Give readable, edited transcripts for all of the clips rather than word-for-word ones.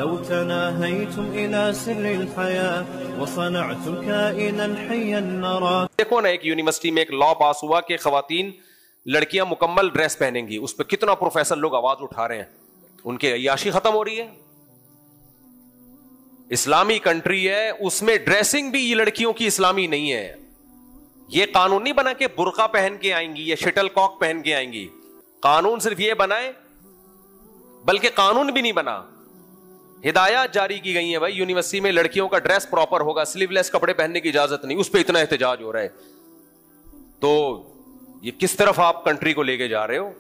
لو تناهيتم إلى سر الحياة وصنعتم كائنا حيا نرى. دیکھو نا، ایک یونیورسٹی میں ایک لا پاس ہوا کہ خواتین لڑکیاں مکمل ڈریس پہنیں گی، اس پہ کتنا پروفیسر لوگ آواز اٹھا رہے ہیں، ان کی عیاشی ختم ہو رہی ہے. اسلامی کنٹری ہے، اس میں ڈریسنگ بھی یہ لڑکیوں کی اسلامی نہیں ہے. یہ قانون نہیں بنا کہ برقع پہن کے آئیں گی یا شٹل کاک پہن کے آئیں گی. قانون صرف یہ بنائے، بلکہ قانون بھی نہیں بنا، ہدایات جاری کی گئی ہیں بھائی یونیورسٹی میں لڑکیوں کا ڈریس پراپر ہوگا، سلیو لیس کپڑے پہننے کی اجازت نہیں. اس پہ اتنا احتجاج ہو رہا ہے. تو یہ کس طرف آپ کنٹری کو لے کے جا رہے ہو؟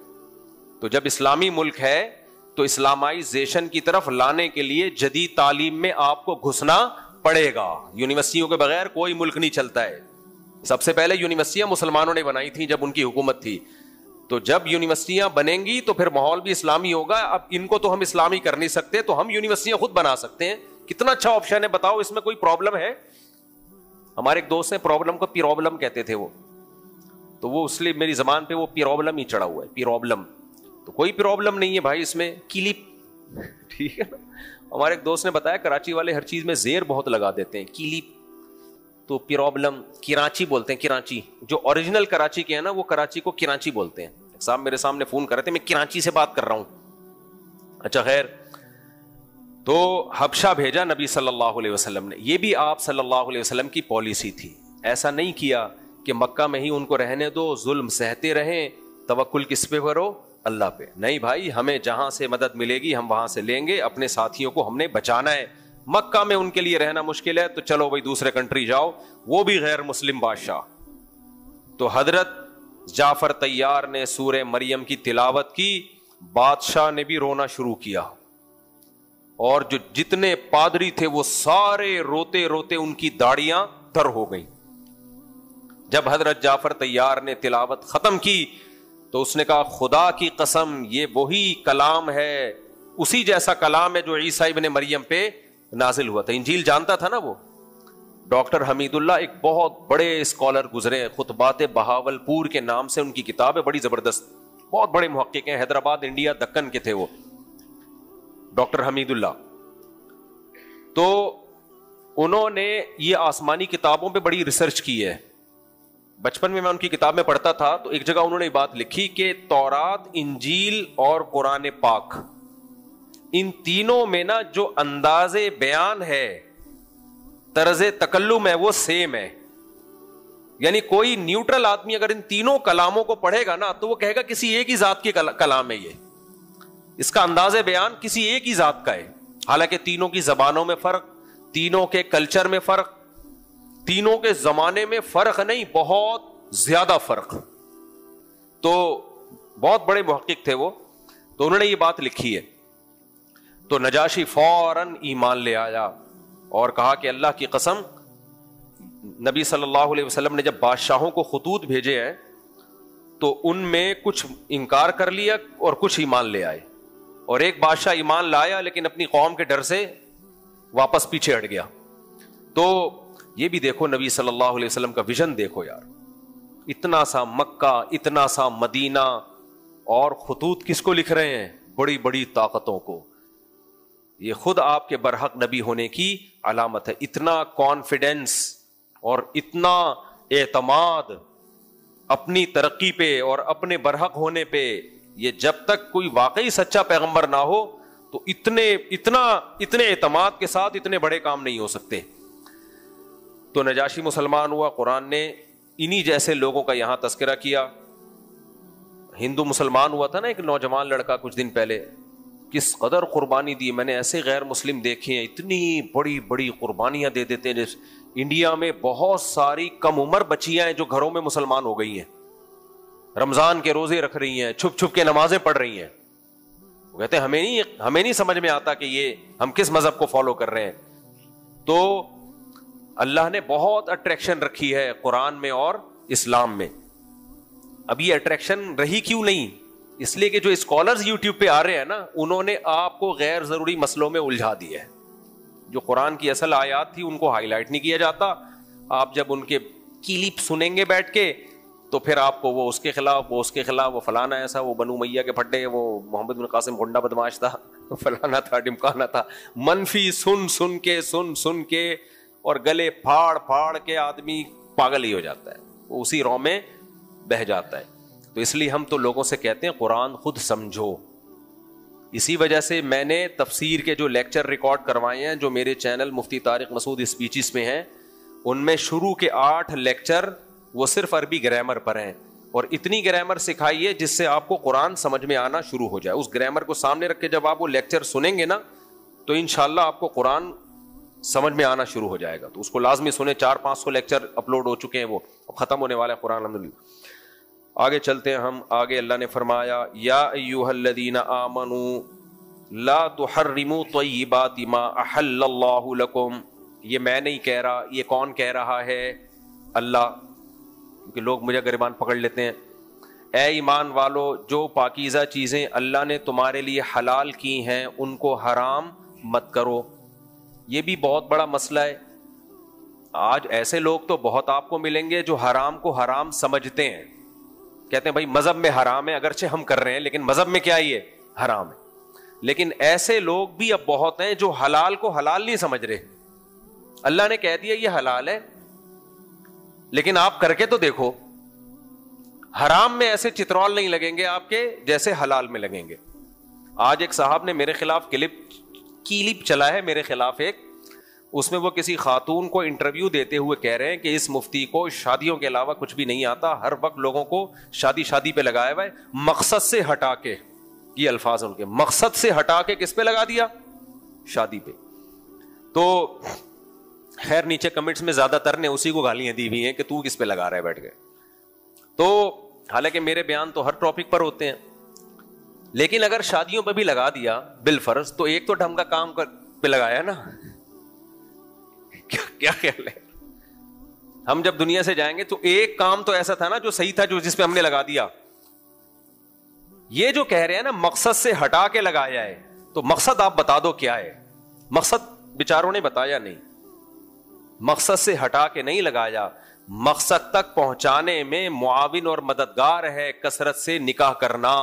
تو جب اسلامی ملک ہے تو اسلامائزیشن کی طرف لانے کے لیے جدید تعلیم میں آپ کو گھسنا پڑے گا. یونیورسٹیوں کے بغیر کوئی ملک نہیں چلتا ہے. سب سے پہلے یونیورسٹیاں مسلمانوں نے بنائی تھیں جب ان کی حکومت تھی. تو جب یونیورسٹیاں بنیں گی تو پھر ماحول بھی اسلامی ہوگا. اب ان کو تو ہم اسلامی کر نہیں سکتے، تو ہم یونیورسٹیاں خود بنا سکتے ہیں. کتنا اچھا آپشن ہے، بتاؤ اس میں کوئی پرابلم ہے؟ ہمارے ایک دوست ہیں، پرابلم کو پیروبلم کہتے تھے وہ، تو وہ اس لیے میری زبان پہ وہ پیروبلم ہی چڑھا ہوا ہے، پیروبلم. تو کوئی پرابلم نہیں ہے بھائی اس میں، کلپ. ٹھیک ہے نا. ہمارے ایک دوست نے بتایا کراچی والے ہر چیز میں زیر بہت لگا دیتے ہیں، کلپ. تو پرابلم کراچی بولتے ہیں، کراچی جو اوریجنل کراچی کے ہیں نا وہ کراچی کو کراچی بولتے ہیں. صاحب میرے سامنے فون کر رہے تھے، میں کراچی سے بات کر رہا ہوں. اچھا خیر، تو حبشہ بھیجا نبی صلی اللہ علیہ وسلم نے. یہ بھی آپ صلی اللہ علیہ وسلم کی پالیسی تھی. ایسا نہیں کیا کہ مکہ میں ہی ان کو رہنے دو، ظلم سہتے رہیں، توکل کس پہ کرو؟ اللہ پہ. نہیں بھائی، ہمیں جہاں سے مدد ملے گی ہم وہاں سے لیں گے. اپنے ساتھیوں کو ہم نے بچانا ہے. مکہ میں ان کے لیے رہنا مشکل ہے تو چلو بھائی دوسرے کنٹری جاؤ، وہ بھی غیر مسلم بادشاہ. تو حضرت جعفر طیار نے سورہ مریم کی تلاوت کی، بادشاہ نے بھی رونا شروع کیا، اور جو جتنے پادری تھے وہ سارے روتے روتے ان کی داڑیاں تر ہو گئیں. جب حضرت جعفر طیار نے تلاوت ختم کی تو اس نے کہا خدا کی قسم یہ وہی کلام ہے، اسی جیسا کلام ہے جو عیسیٰ ابن مریم پہ نازل ہوا تھا. انجیل جانتا تھا نا وہ. ڈاکٹر حمید اللہ ایک بہت بڑے اسکالر گزرے ہیں، خطبات بہاولپور کے نام سے ان کی کتاب ہے، بڑی زبردست. بہت بڑے محقق ہیں، حیدرآباد انڈیا دکن کے تھے وہ، ڈاکٹر حمید اللہ. تو انہوں نے یہ آسمانی کتابوں پہ بڑی ریسرچ کی ہے. بچپن میں ان کی کتاب میں پڑھتا تھا تو ایک جگہ انہوں نے بات لکھی کہ تورات، انجیل اور قرآن پاک، ان تینوں میں نا جو انداز بیان ہے، طرز تکلم ہے، وہ سیم ہے. یعنی کوئی نیوٹرل آدمی اگر ان تینوں کلاموں کو پڑھے گا نا تو وہ کہے گا کسی ایک ہی ذات کی کلام ہے یہ، اس کا انداز بیان کسی ایک ہی ذات کا ہے. حالانکہ تینوں کی زبانوں میں فرق، تینوں کے کلچر میں فرق، تینوں کے زمانے میں فرق نہیں، بہت زیادہ فرق. تو بہت بڑے محقق تھے وہ، تو انہوں نے یہ بات لکھی ہے. تو نجاشی فوراً ایمان لے آیا اور کہا کہ اللہ کی قسم، نبی صلی اللہ علیہ وسلم نے جب بادشاہوں کو خطوط بھیجے ہیں تو ان میں کچھ انکار کر لیا اور کچھ ایمان لے آئے، اور ایک بادشاہ ایمان لایا لیکن اپنی قوم کے ڈر سے واپس پیچھے ہٹ گیا. تو یہ بھی دیکھو نبی صلی اللہ علیہ وسلم کا ویژن دیکھو یار. اتنا سا مکہ، اتنا سا مدینہ، اور خطوط کس کو لکھ رہے ہیں؟ بڑی بڑی طاقتوں کو. یہ خود آپ کے برحق نبی ہونے کی علامت ہے. اتنا کانفیڈینس اور اتنا اعتماد اپنی ترقی پہ اور اپنے برحق ہونے پہ، یہ جب تک کوئی واقعی سچا پیغمبر نہ ہو تو اتنے اعتماد کے ساتھ اتنے بڑے کام نہیں ہو سکتے. تو نجاشی مسلمان ہوا، قرآن نے انہی جیسے لوگوں کا یہاں تذکرہ کیا. ہندو مسلمان ہوا تھا نا ایک نوجوان لڑکا کچھ دن پہلے، کس قدر قربانی دی. میں نے ایسے غیر مسلم دیکھے ہیں اتنی بڑی بڑی قربانیاں دے دیتے ہیں. جیسے انڈیا میں بہت ساری کم عمر بچیاں ہیں جو گھروں میں مسلمان ہو گئی ہیں، رمضان کے روزے رکھ رہی ہیں، چھپ چھپ کے نمازیں پڑھ رہی ہیں. وہ کہتے ہیں ہمیں نہیں سمجھ میں آتا کہ یہ ہم کس مذہب کو فالو کر رہے ہیں. تو اللہ نے بہت اٹریکشن رکھی ہے قرآن میں اور اسلام میں. اب یہ اٹریکشن رہی کیوں نہیں؟ اس لیے کہ جو اسکالرز یوٹیوب پہ آ رہے ہیں نا، انہوں نے آپ کو غیر ضروری مسئلوں میں الجھا دیا ہے. جو قرآن کی اصل آیات تھی ان کو ہائی لائٹ نہیں کیا جاتا. آپ جب ان کے کلپ سنیں گے بیٹھ کے تو پھر آپ کو وہ اس کے خلاف، وہ اس کے خلاف، وہ فلانا ایسا، وہ بنو میاں کے پھڈے، وہ محمد بن قاسم گنڈا بدماش تھا. فلانا تھا ڈمکانا تھا. منفی سن سن کے اور گلے پھاڑ پھاڑ کے آدمی پاگل ہی ہو جاتا ہے, وہ اسی رو میں بہ جاتا ہے. تو اس لیے ہم تو لوگوں سے کہتے ہیں قرآن خود سمجھو. اسی وجہ سے میں نے تفسیر کے جو لیکچر ریکارڈ کروائے ہیں جو میرے چینل مفتی طارق مسعود اسپیچز میں ہیں, ان میں شروع کے 8 لیکچر وہ صرف عربی گرامر پر ہیں, اور اتنی گرامر سکھائی ہے جس سے آپ کو قرآن سمجھ میں آنا شروع ہو جائے. اس گرامر کو سامنے رکھ کے جب آپ وہ لیکچر سنیں گے نا تو انشاءاللہ آپ کو قرآن سمجھ میں آنا شروع ہو جائے گا. تو اس کو لازمی سنیں. 400-500 لیکچر اپلوڈ ہو چکے ہیں, وہ ختم ہونے والا ہے قرآن الحمدللہ. آگے چلتے ہیں ہم. آگے اللہ نے فرمایا یا ایھا الذین آمنوا لا تحرموا طیبات ما احل اللہ لکم. یہ میں نہیں کہہ رہا, یہ کون کہہ رہا ہے؟ اللہ. کیونکہ لوگ مجھے گریبان پکڑ لیتے ہیں. اے ایمان والو, جو پاکیزہ چیزیں اللہ نے تمہارے لیے حلال کی ہیں ان کو حرام مت کرو. یہ بھی بہت بڑا مسئلہ ہے. آج ایسے لوگ تو بہت آپ کو ملیں گے جو حرام کو حرام سمجھتے ہیں, کہتے ہیں بھائی مذہب میں حرام ہے, اگرچہ ہم کر رہے ہیں لیکن مذہب میں کیا ہی ہے, حرام ہے. لیکن ایسے لوگ بھی اب بہت ہیں جو حلال کو حلال نہیں سمجھ رہے. اللہ نے کہہ دیا یہ حلال ہے, لیکن آپ کر کے تو دیکھو. حرام میں ایسے چترول نہیں لگیں گے آپ کے جیسے حلال میں لگیں گے. آج ایک صاحب نے میرے خلاف کلپ چلا ہے میرے خلاف ایک, اس میں وہ کسی خاتون کو انٹرویو دیتے ہوئے کہہ رہے ہیں کہ اس مفتی کو شادیوں کے علاوہ کچھ بھی نہیں آتا, ہر وقت لوگوں کو شادی پہ لگایا ہوا ہے, مقصد سے ہٹا کے. یہ الفاظ ان کے, مقصد سے ہٹا کے کس پہ لگا دیا؟ شادی پہ. تو خیر نیچے کمنٹس میں زیادہ تر نے اسی کو گالیاں دی ہوئی ہیں کہ تو کس پہ لگا رہا ہے بیٹھ کے. تو حالانکہ میرے بیان تو ہر ٹاپک پر ہوتے ہیں, لیکن اگر شادیوں پہ بھی لگا دیا بالفرض تو ایک تو ڈھنگ کا کام پہ لگایا نا. کیا خیال ہے؟ ہم جب دنیا سے جائیں گے تو ایک کام تو ایسا تھا نا جو صحیح تھا, جو جس پہ ہم نے لگا دیا. یہ جو کہہ رہے ہیں نا مقصد سے ہٹا کے لگایا ہے, تو مقصد آپ بتا دو کیا ہے. مقصد بیچاروں نے بتایا نہیں. مقصد سے ہٹا کے نہیں لگایا, مقصد تک پہنچانے میں معاون اور مددگار ہے کثرت سے نکاح کرنا.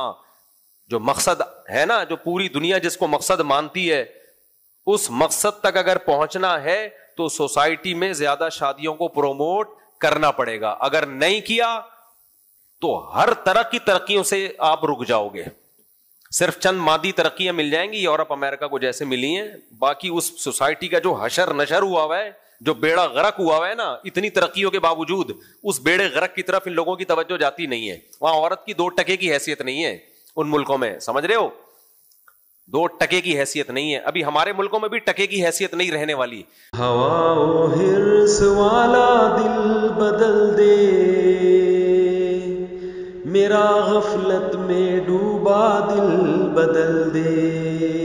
جو مقصد ہے نا, جو پوری دنیا جس کو مقصد مانتی ہے, اس مقصد تک اگر پہنچنا ہے تو سوسائٹی میں زیادہ شادیوں کو پروموٹ کرنا پڑے گا. اگر نہیں کیا تو ہر طرح کی ترقیوں سے آپ رک جاؤ گے. صرف چند مادی ترقیاں مل جائیں گی یورپ امریکہ کو جیسے ملی ہیں, باقی اس سوسائٹی کا جو حشر نشر ہوا ہوا ہے, جو بیڑا غرق ہوا ہوا ہے نا, اتنی ترقیوں کے باوجود اس بیڑے غرق کی طرف ان لوگوں کی توجہ جاتی نہیں ہے. وہاں عورت کی 2 ٹکے کی حیثیت نہیں ہے ان ملکوں میں, سمجھ رہے ہو, 2 ٹکے کی حیثیت نہیں ہے. ابھی ہمارے ملکوں میں بھی ٹکے کی حیثیت نہیں رہنے والی. ہوا و حرص والا دل بدل دے, میرا غفلت میں ڈوبا دل بدل دے.